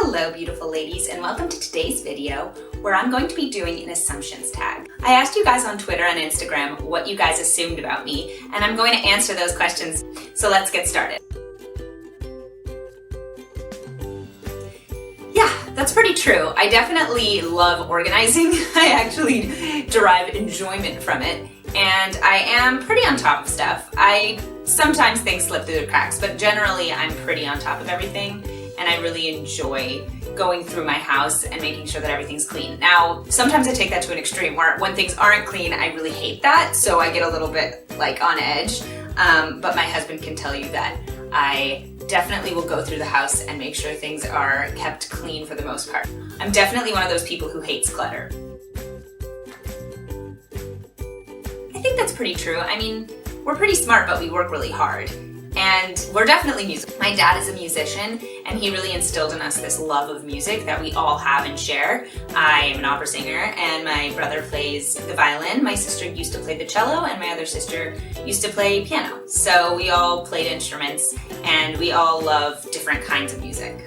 Hello beautiful ladies, and welcome to today's video where I'm going to be doing an assumptions tag. I asked you guys on Twitter and Instagram what you guys assumed about me, and I'm going to answer those questions, so let's get started. Yeah, that's pretty true. I definitely love organizing. I actually derive enjoyment from it, and I am pretty on top of stuff. I sometimes things slip through the cracks, but generally I'm pretty on top of everything. And I really enjoy going through my house and making sure that everything's clean. Now, sometimes I take that to an extreme where when things aren't clean, I really hate that, so I get a little bit like on edge. But my husband can tell you that I definitely will go through the house and make sure things are kept clean for the most part. I'm definitely one of those people who hates clutter. I think that's pretty true. I mean, we're pretty smart, but we work really hard. And we're definitely music. My dad is a musician, and he really instilled in us this love of music that we all have and share. I am an opera singer, and my brother plays the violin. My sister used to play the cello, and my other sister used to play piano. So we all played instruments, and we all love different kinds of music.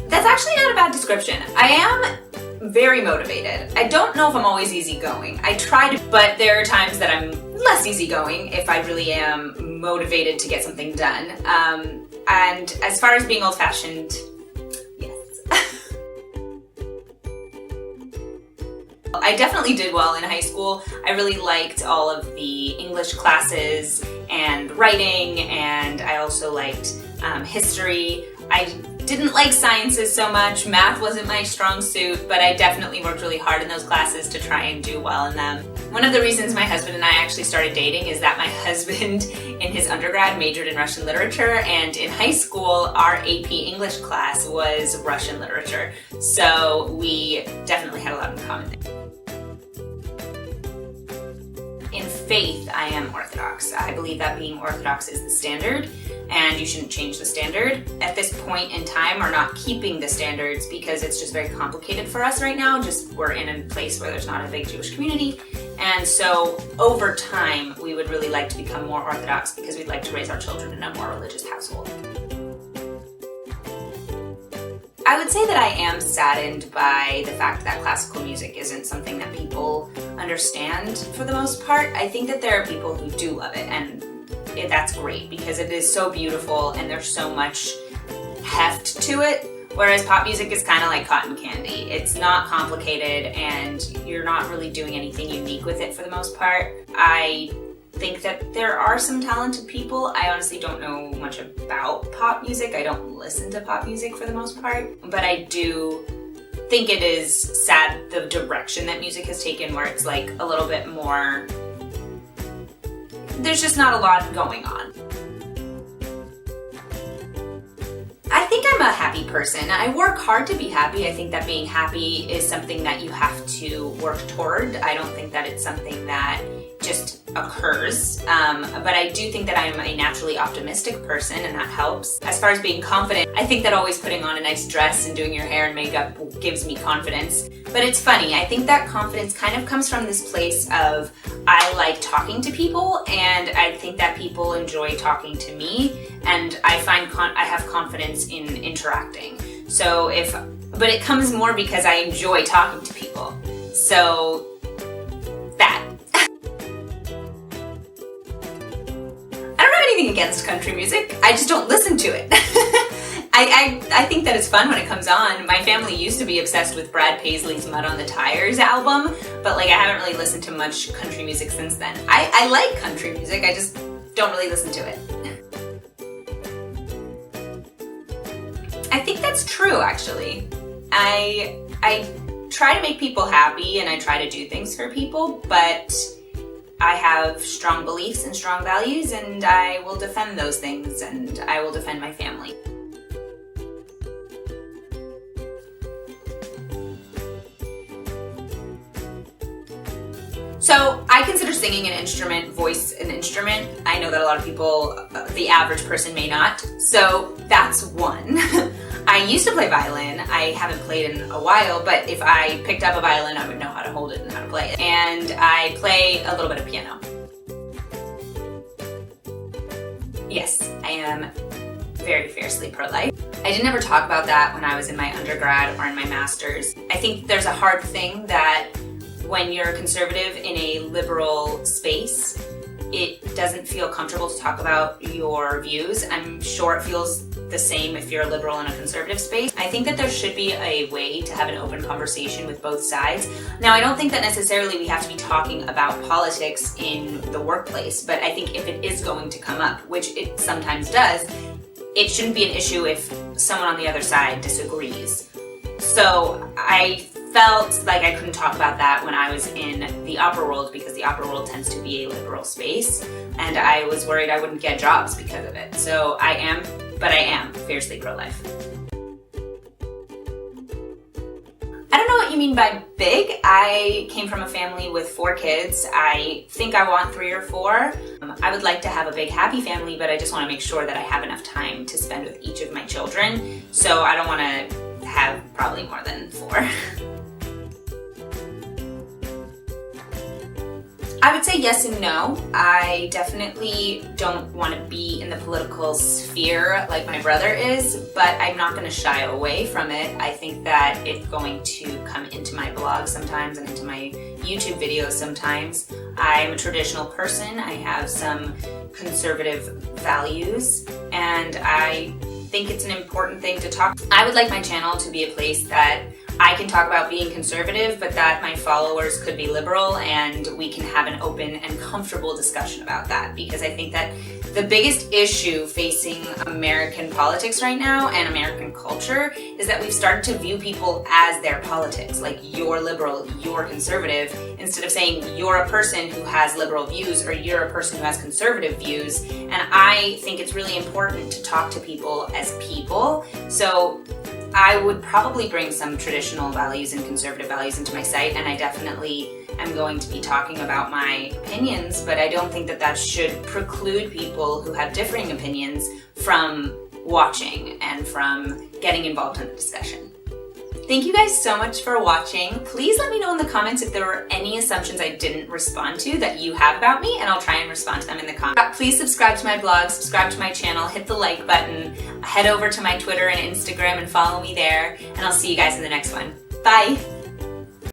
That's actually not a bad description. I am very motivated. I don't know if I'm always easygoing. I try to, but there are times that I'm less easygoing if I really am motivated to get something done. And as far as being old-fashioned, yes. I definitely did well in high school. I really liked all of the English classes and writing, and I also liked history. I didn't like sciences so much. Math wasn't my strong suit, but I definitely worked really hard in those classes to try and do well in them. One of the reasons my husband and I actually started dating is that my husband in his undergrad majored in Russian literature, and in high school our AP English class was Russian literature. So we definitely had a lot in common there. In faith, I am Orthodox. I believe that being Orthodox is the standard, and you shouldn't change the standard. At this point in time, we're not keeping the standards because it's just very complicated for us right now. We're in a place where there's not a big Jewish community, and so over time, we would really like to become more Orthodox because we'd like to raise our children in a more religious household. I would say that I am saddened by the fact that classical music isn't something that people understand for the most part. I think that there are people who do love it, and that's great because it is so beautiful and there's so much heft to it, whereas pop music is kind of like cotton candy. It's not complicated and you're not really doing anything unique with it for the most part. I think that there are some talented people. I honestly don't know much about pop music. I don't listen to pop music for the most part, but I do think it is sad the direction that music has taken, where it's like a little bit more, there's just not a lot going on. I think I'm a happy person. I work hard to be happy. I think that being happy is something that you have to work toward. I don't think that it's something that just occurs, but I do think that I'm a naturally optimistic person, and that helps. As far as being confident, I think that always putting on a nice dress and doing your hair and makeup gives me confidence. But it's funny, I think that confidence kind of comes from this place of I like talking to people, and I think that people enjoy talking to me, and I find I have confidence in interacting. But it comes more because I enjoy talking to people. So that. Against country music. I just don't listen to it. I think that it's fun when it comes on. My family used to be obsessed with Brad Paisley's Mud on the Tires album, but I haven't really listened to much country music since then. I like country music, I just don't really listen to it. I think that's true, actually. I try to make people happy and I try to do things for people, but I have strong beliefs and strong values, and I will defend those things, and I will defend my family. So I consider singing an instrument, voice an instrument. I know that a lot of people, the average person may not, so that's one. I used to play violin. I haven't played in a while, but if I picked up a violin, I would know how to hold it and how to play it. And I play a little bit of piano. Yes, I am very fiercely pro-life. I didn't ever talk about that when I was in my undergrad or in my master's. I think there's a hard thing that when you're a conservative in a liberal space, it doesn't feel comfortable to talk about your views. I'm sure it feels the same if you're a liberal in a conservative space. I think that there should be a way to have an open conversation with both sides. Now, I don't think that necessarily we have to be talking about politics in the workplace, but I think if it is going to come up, which it sometimes does, it shouldn't be an issue if someone on the other side disagrees. So I felt like I couldn't talk about that when I was in the opera world because the opera world tends to be a liberal space, and I was worried I wouldn't get jobs because of it. So I am fiercely pro-life. I don't know what you mean by big. I came from a family with 4 kids. I think I want 3 or 4. I would like to have a big happy family, but I just want to make sure that I have enough time to spend with each of my children. So I don't want to have probably more than 4. I would say yes and no. I definitely don't want to be in the political sphere like my brother is, but I'm not going to shy away from it. I think that it's going to come into my blog sometimes and into my YouTube videos sometimes. I'm a traditional person. I have some conservative values, and I think it's an important thing to talk. I would like my channel to be a place that I can talk about being conservative, but that my followers could be liberal, and we can have an open and comfortable discussion about that. Because I think that the biggest issue facing American politics right now and American culture is that we've started to view people as their politics. Like, you're liberal, you're conservative, instead of saying you're a person who has liberal views or you're a person who has conservative views. And I think it's really important to talk to people as people. So I would probably bring some traditional values and conservative values into my site, and I definitely am going to be talking about my opinions, but I don't think that that should preclude people who have differing opinions from watching and from getting involved in the discussion. Thank you guys so much for watching. Please let me know in the comments if there were any assumptions I didn't respond to that you have about me, and I'll try and respond to them in the comments. Please subscribe to my blog, subscribe to my channel, hit the like button, head over to my Twitter and Instagram and follow me there, and I'll see you guys in the next one. Bye!